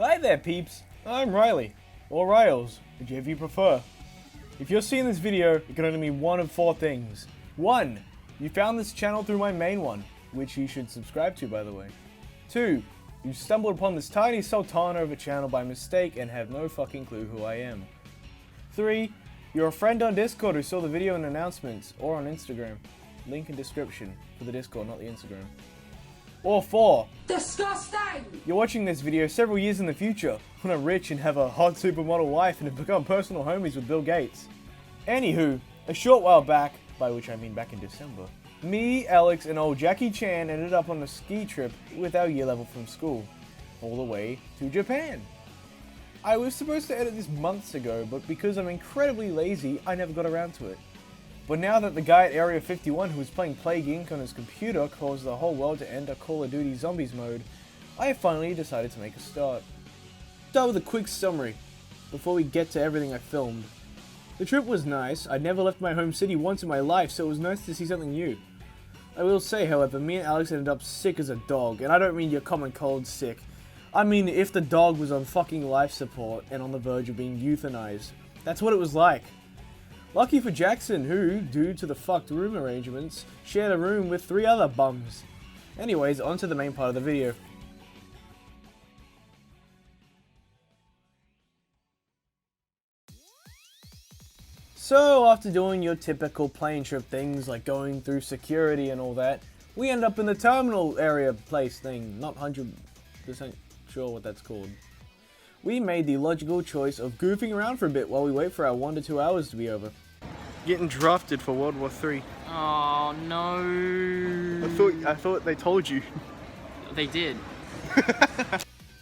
Hi there peeps, I'm Riley, or Riles, whichever you prefer. If you're seeing this video, it can only mean one of four things. 1. You found this channel through my main one, which you should subscribe to by the way. 2. You stumbled upon this tiny sultana of a channel by mistake and have no fucking clue who I am. 3. You're a friend on Discord who saw the video and announcements, or on Instagram. Link in description for the Discord, not the Instagram. Or 4. Disgusting! You're watching this video several years in the future, when I'm rich and have a hot supermodel wife and have become personal homies with Bill Gates. Anywho, a short while back, by which I mean back in December, me, Alex, and old Jackie Chan ended up on a ski trip with our year level from school, all the way to Japan. I was supposed to edit this months ago, but because I'm incredibly lazy, I never got around to it. But now that the guy at Area 51 who was playing Plague Inc. on his computer caused the whole world to enter Call of Duty Zombies mode, I finally decided to make a start. Start with a quick summary, before we get to everything I filmed. The trip was nice. I'd never left my home city once in my life, so it was nice to see something new. I will say, however, me and Alex ended up sick as a dog, and I don't mean your common cold sick. I mean if the dog was on fucking life support and on the verge of being euthanized. That's what it was like. Lucky for Jackson, who, due to the fucked room arrangements, shared a room with 3 other bums. Anyways, on to the main part of the video. So, after doing your typical plane trip things like going through security and all that, we end up in the terminal area place thing, not 100% sure what that's called. We made the logical choice of goofing around for a bit while we wait for our 1 to 2 hours to be over. Getting drafted for World War III. Oh no. I thought they told you. They did.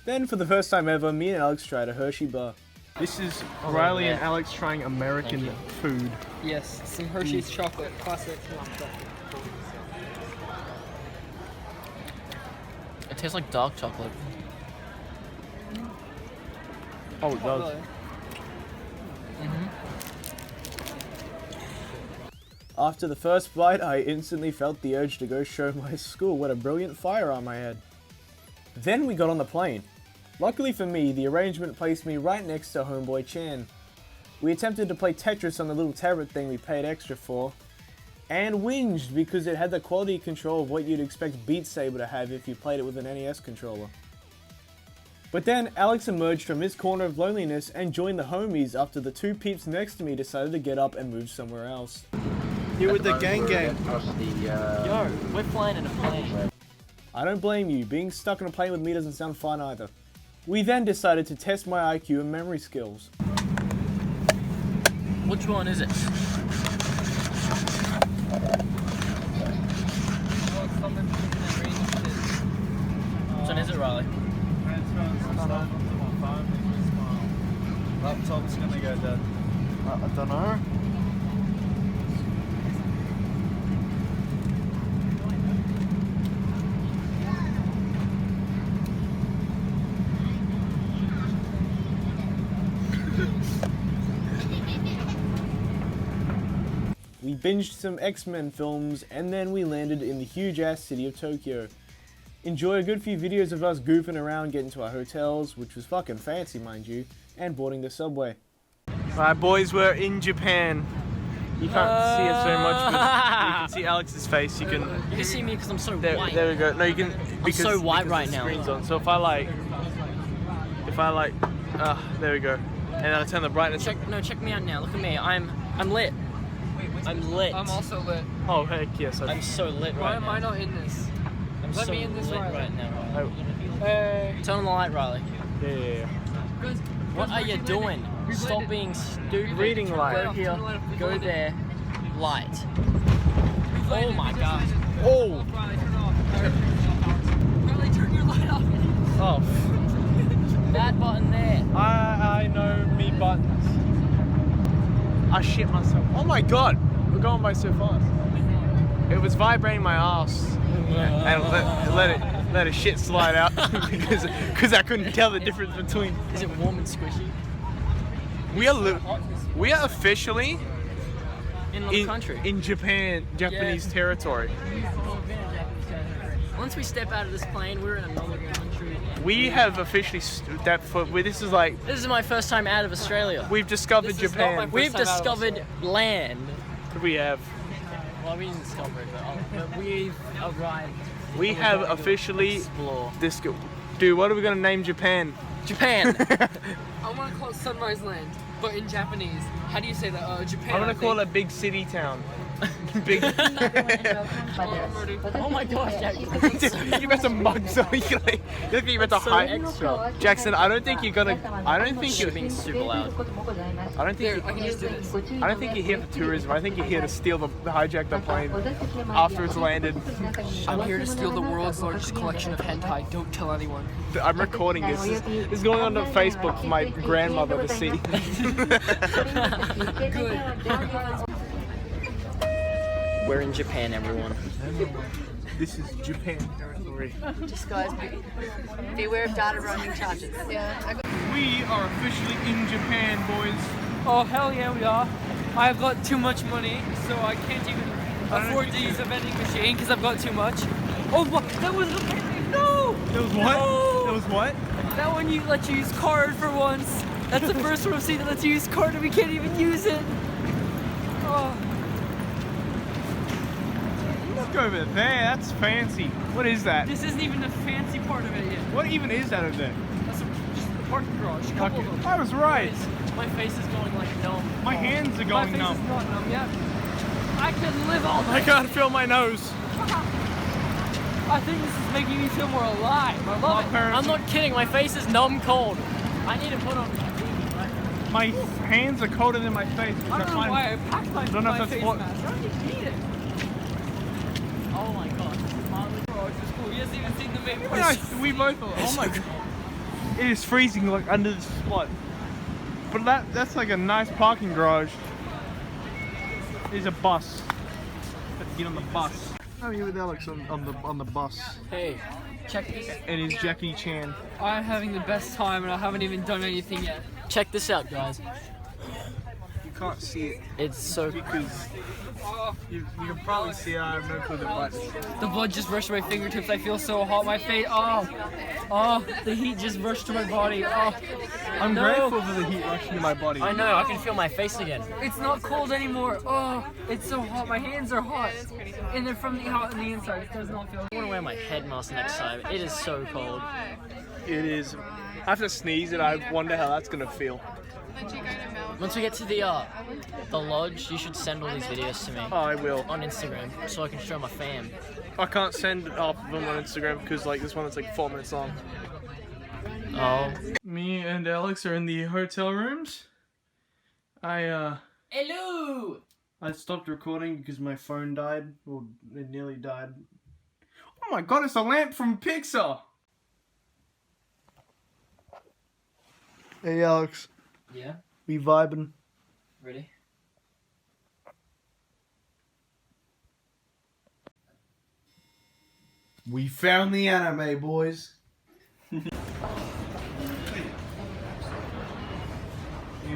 Then for the first time ever, me and Alex tried a Hershey bar. This is Riley and Alex trying American food. Yes, some Hershey's chocolate, classic. It tastes like dark chocolate. Oh, it does. After the first bite, I instantly felt the urge to go show my school what a brilliant firearm I had. Then we got on the plane. Luckily for me, the arrangement placed me right next to homeboy Chan. We attempted to play Tetris on the little tablet thing we paid extra for, and whinged because it had the quality control of what you'd expect Beat Saber to have if you played it with an NES controller. But then Alex emerged from his corner of loneliness and joined the homies after the 2 peeps next to me decided to get up and move somewhere else. Here with the gang. Yo, we're flying in a plane. I don't blame you, being stuck in a plane with me doesn't sound fun either. We then decided to test my IQ and memory skills. Which one is it? Which one is it, Riley? Laptop's gonna go dead. I don't know. We binged some X-Men films, and then we landed in the huge-ass city of Tokyo. Enjoy a good few videos of us goofing around getting to our hotels, which was fucking fancy mind you, and boarding the subway. Alright boys, we're in Japan. You can't see it so much, but you can see Alex's face. You can see me because I'm so white. There we go. No, you can. Because, I'm so white right the now. Screen's on. So if I like, there we go. And then I turn the brightness. Check me out now. Look at me. I'm lit. I'm lit. I'm also lit. Oh heck yes. I'm so lit Why right am now. I not in this? I'm Let so me in this lit right now. Hey. Turn on the light, Riley. Yeah. What are you doing? Stop being stupid. Reading light. Go here. Go there. Light. Oh my god. Oh. Riley, turn your light off. Oh. That button there. I know me buttons. I shit myself. Oh my god. We're going by so fast. It was vibrating my ass. And let a shit slide out because I couldn't tell the difference between. Is it warm and squishy? We are officially In another country. in Japanese territory. Once we step out of this plane, we're in another country. We have officially stepped foot. This is like This is my first time out of Australia. we've discovered This is not my Japan. We've time out of discovered land. We have. Well, we didn't discover it, but we've arrived. We have officially Explore. Dude, what are we gonna name Japan? Japan. I want to call it Sunrise Land, but in Japanese. How do you say that? Japan. I'm gonna call it Big City Town. Big. Oh my gosh, Jack. You better mug something. You look, you better So hide. extra. Jackson, I don't think you're gonna. I don't think You're you're. being super loud. I don't think. There, I can just do this. I don't think you're here for tourism. I think you're here to steal the hijack the plane after it's landed. I'm here to steal the world's largest collection of hentai. Don't tell anyone. I'm recording this. This is going on to Facebook for my grandmother to see. We're in Japan, everyone. This is Japan territory. Just guys, beware of data roaming charges. We are officially in Japan, boys. Oh hell yeah, we are. I've got too much money, so I can't even afford to use a vending machine because I've got too much. Oh, what? That was no. It was what? No! It was what? That one you let you use card for once. That's the first one I've seen that lets you use card and we can't even use it. Oh. Look over there. That's fancy. What is that? This isn't even the fancy part of it yet. What even is that over there? That's just the parking garage. A couple of them. I was right. My face is going like numb. My hands are My going face numb. is not numb yet. I can live all I day. can't feel my nose. I think this is making me feel more alive. I love it. I'm not kidding, my face is numb cold. I need to put on my beanie, right? My hands are colder than my face. Which I don't know find- why I packed my, don't know if my that's face what- mask. I don't even need it. Oh my god. Garage is cool. He hasn't even seen the main No, place. we both are. Oh my god. It is freezing like under this spot. But that's like a nice parking garage. There's a bus. Let's get on the bus. I'm here with Alex on the bus. Hey, check this. It is Jackie Chan. I'm having the best time and I haven't even done anything yet. Check this out, guys. You can't see it It's so because you can probably see I have no clue the button. The blood just rushed to my fingertips. I feel so hot. My face. Oh, the heat just rushed to my body. Oh, I'm no. grateful for the heat rushing to my body. I know, I can feel my face again. It's not cold anymore. Oh, it's so hot. My hands are hot. And they're from the out on the inside. It does not feel. I want to wear my head mask next time. It is so cold. It is. I have to sneeze and I wonder how that's gonna feel. Once we get to the lodge, you should send all these videos to me Oh, I will. on Instagram so I can show my fam. I can't send half of them on Instagram because like this one that's like 4 minutes long. Oh. Me and Alex are in the hotel rooms. Hello! I stopped recording because my phone died. Well, it nearly died. Oh my god, it's a lamp from Pixar! Hey Alex, Yeah? we vibing. Ready? We found the anime, boys. You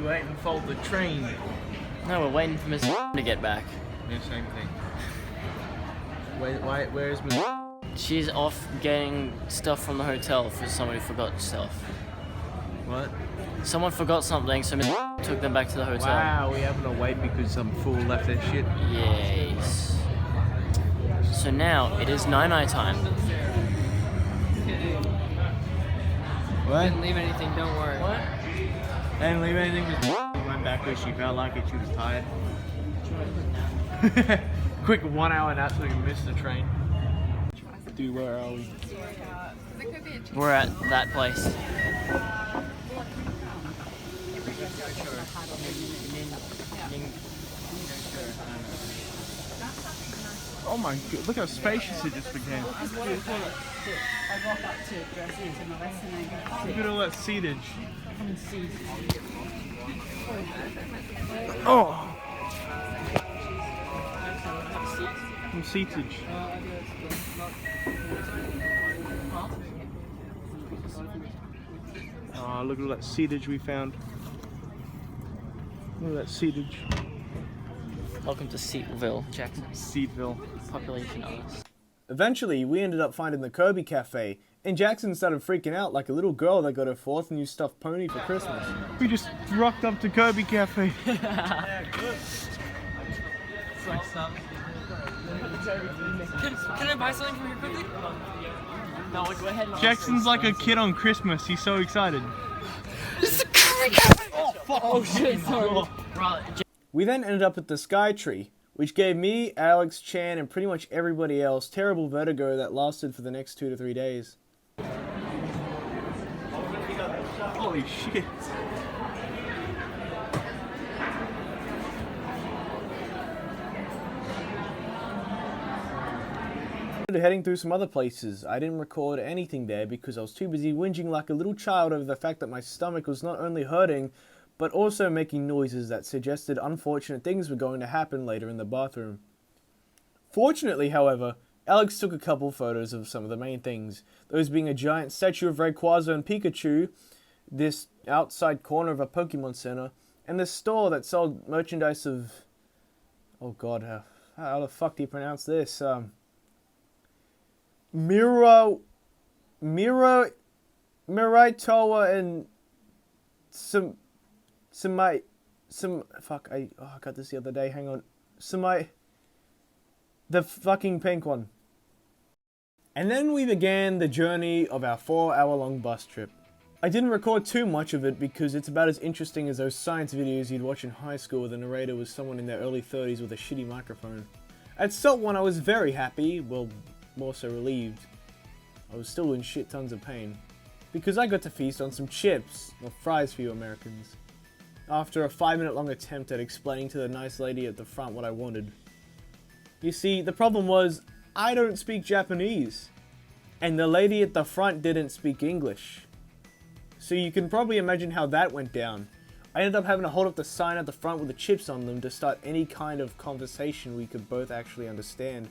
waiting for the train? No, we're waiting for Miss to get back. Yeah, same thing. Wait, where's Miss? She's off getting stuff from the hotel for somebody who forgot stuff. What? Someone forgot something, so Miss took them back to the hotel. Wow, we having to wait because some fool left their shit. Yes. So now it is night time. What? Didn't leave anything. Don't worry. What? I didn't leave anything. Just went back because she felt like it. She was tired. Quick 1 hour nap so we can miss the train. Dude, where are we? We're at that place. Oh my god, look how spacious it just became. Look at all that seatage. Oh! Some seatage. Oh, look at all that seatage we found. Look at that seatage. Welcome to Seatville, Jackson. Seatville. Population Arts. Eventually, we ended up finding the Kirby Cafe, And Jackson started freaking out like a little girl that got her 4th new stuffed pony for Christmas. We just rocked up to Kirby Cafe. Can I buy something from here quickly? No, go ahead. Jackson's like a kid on Christmas. He's so excited. This is a Kirby Cafe! Oh, fuck. Oh, shit, sorry. We then ended up at the Sky Tree, which gave me, Alex, Chan, and pretty much everybody else terrible vertigo that lasted for the next 2 to 3 days. Holy shit. Heading through some other places. I didn't record anything there because I was too busy whinging like a little child over the fact that my stomach was not only hurting, but also making noises that suggested unfortunate things were going to happen later in the bathroom. Fortunately, however, Alex took a couple photos of some of the main things, those being a giant statue of Rayquaza and Pikachu, this outside corner of a Pokemon Center, and this store that sold merchandise of... oh god, how the fuck do you pronounce this? Miritoa and fuck, I got this the other day, hang on. The fucking pink one. And then we began the journey of our 4-hour-long bus trip. I didn't record too much of it because it's about as interesting as those science videos you'd watch in high school where the narrator was someone in their early 30s with a shitty microphone. At Salt 1 I was very happy, well, more so relieved. I was still in shit tons of pain. Because I got to feast on some chips, or fries for you Americans. After a 5-minute long attempt at explaining to the nice lady at the front what I wanted. You see, the problem was, I don't speak Japanese. And the lady at the front didn't speak English. So you can probably imagine how that went down. I ended up having to hold up the sign at the front with the chips on them to start any kind of conversation we could both actually understand.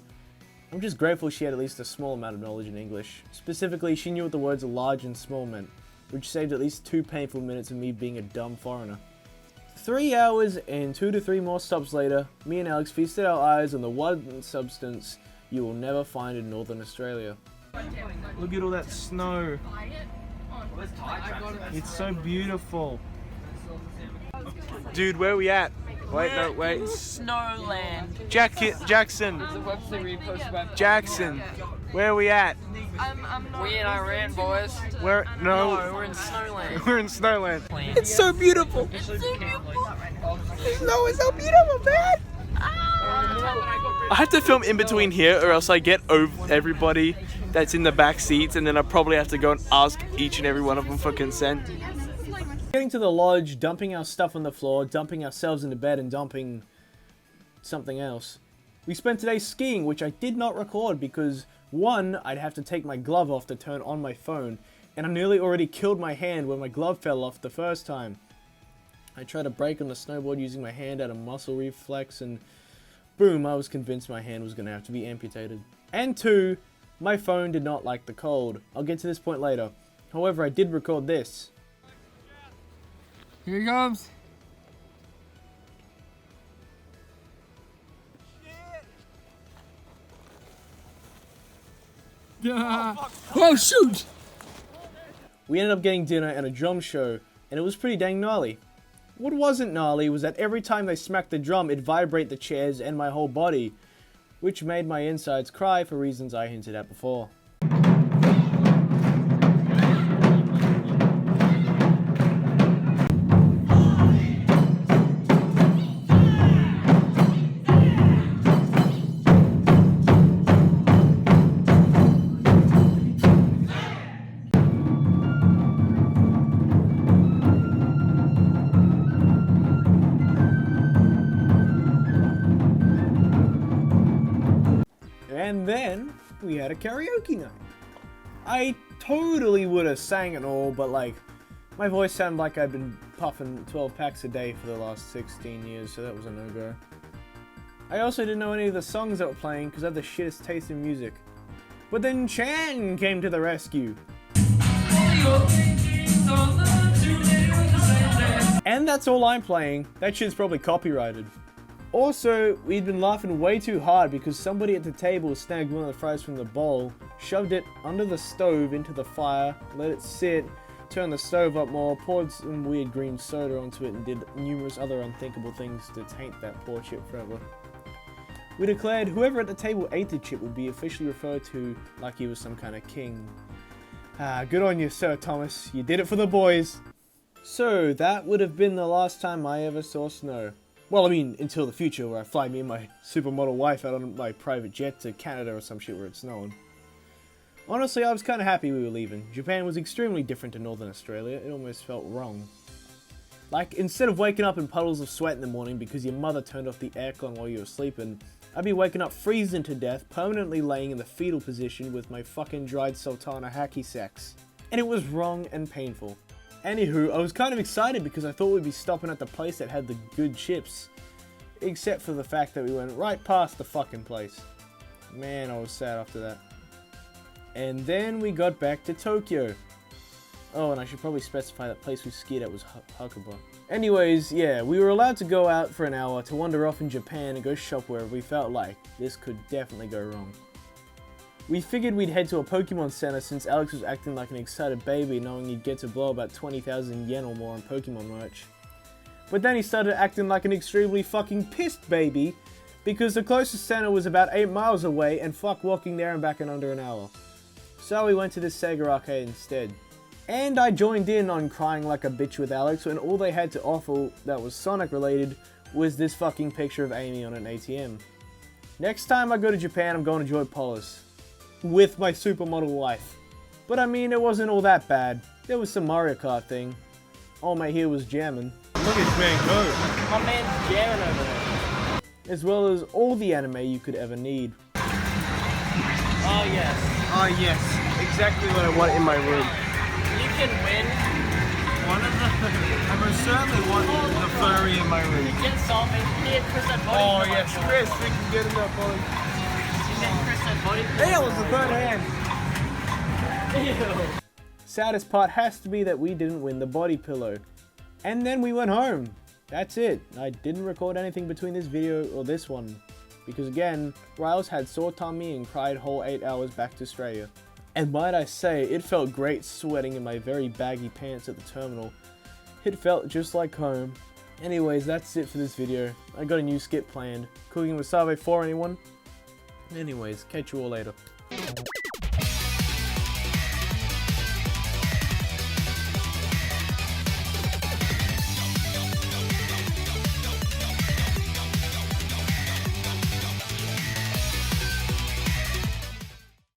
I'm just grateful she had at least a small amount of knowledge in English. Specifically, she knew what the words large and small meant, which saved at least 2 painful minutes of me being a dumb foreigner. 3 hours and 2 to 3 more stops later, me and Alex feasted our eyes on the one substance you will never find in Northern Australia. Look at all that snow. It's so beautiful. Dude, where are we at? Wait, no, wait. Snowland. Jackson. Jackson. Where are we at? We in Iran, boys. Where? No, we're in Snowland. we're in Snowland. It's so beautiful. It's so beautiful. The snow is so beautiful, man. I have to film in between here or else I get over everybody that's in the back seats and then I probably have to go and ask each and every one of them for consent. Getting to the lodge, dumping our stuff on the floor, dumping ourselves into bed and dumping something else. We spent today skiing, which I did not record because 1, I'd have to take my glove off to turn on my phone, and I nearly already killed my hand when my glove fell off the first time. I tried to brake on the snowboard using my hand at a muscle reflex and boom, I was convinced my hand was going to have to be amputated. And 2, my phone did not like the cold. I'll get to this point later. However, I did record this. Here he comes. Yeah. Oh shoot! We ended up getting dinner and a drum show, and it was pretty dang gnarly. What wasn't gnarly was that every time they smacked the drum, it'd vibrate the chairs and my whole body, which made my insides cry for reasons I hinted at before. And then we had a karaoke night. I totally would have sang it all, but like, my voice sounded like I'd been puffing 12 packs a day for the last 16 years, so that was a no-go. I also didn't know any of the songs that were playing because I have the shittest taste in music. But then Chan came to the rescue. And that's all I'm playing. That shit's probably copyrighted. Also, we'd been laughing way too hard because somebody at the table snagged one of the fries from the bowl, shoved it under the stove into the fire, let it sit, turned the stove up more, poured some weird green soda onto it, and did numerous other unthinkable things to taint that poor chip forever. We declared whoever at the table ate the chip would be officially referred to like he was some kind of king. Good on you, Sir Thomas. You did it for the boys. So, that would have been the last time I ever saw snow. Well, I mean, until the future where I fly me and my supermodel wife out on my private jet to Canada or some shit where it's snowing. Honestly, I was kind of happy we were leaving. Japan was extremely different to Northern Australia. It almost felt wrong. Like, instead of waking up in puddles of sweat in the morning because your mother turned off the aircon while you were sleeping, I'd be waking up freezing to death, permanently laying in the fetal position with my fucking dried sultana hacky sacks. And it was wrong and painful. Anywho, I was kind of excited because I thought we'd be stopping at the place that had the good chips. Except for the fact that we went right past the fucking place. Man, I was sad after that. And then we got back to Tokyo. Oh, and I should probably specify that place we skied at was Hakuba. Anyways, yeah, we were allowed to go out for an hour to wander off in Japan and go shop wherever we felt like. This could definitely go wrong. We figured we'd head to a Pokemon Center since Alex was acting like an excited baby knowing he'd get to blow about 20,000 yen or more on Pokemon merch. But then he started acting like an extremely fucking pissed baby because the closest center was about 8 miles away and fuck walking there and back in under an hour. So we went to this Sega arcade instead. And I joined in on crying like a bitch with Alex when all they had to offer that was Sonic related was this fucking picture of Amy on an ATM. Next time I go to Japan, I'm going to Joy Polis. With my supermodel wife. But I mean, it wasn't all that bad. There was some Mario Kart thing. All my here was jamming. Look at this man go. My man's jamming over there. As well as all the anime you could ever need. Oh yes. Oh yes, exactly what I want in my room. You can win. One of the, I most certainly want the furry in my room. You can solve it. Hit Chris that body. Oh yes, Chris, we can get him up on. Chris that body. That was the third hand. Ew. Saddest part has to be that we didn't win the body pillow. And then we went home. That's it. I didn't record anything between this video or this one. Because again, Riles had sore tummy and cried whole 8 hours back to Australia. And might I say, it felt great sweating in my very baggy pants at the terminal. It felt just like home. Anyways, that's it for this video. I got a new skit planned. Cooking wasabi for anyone? Anyways, catch you all later.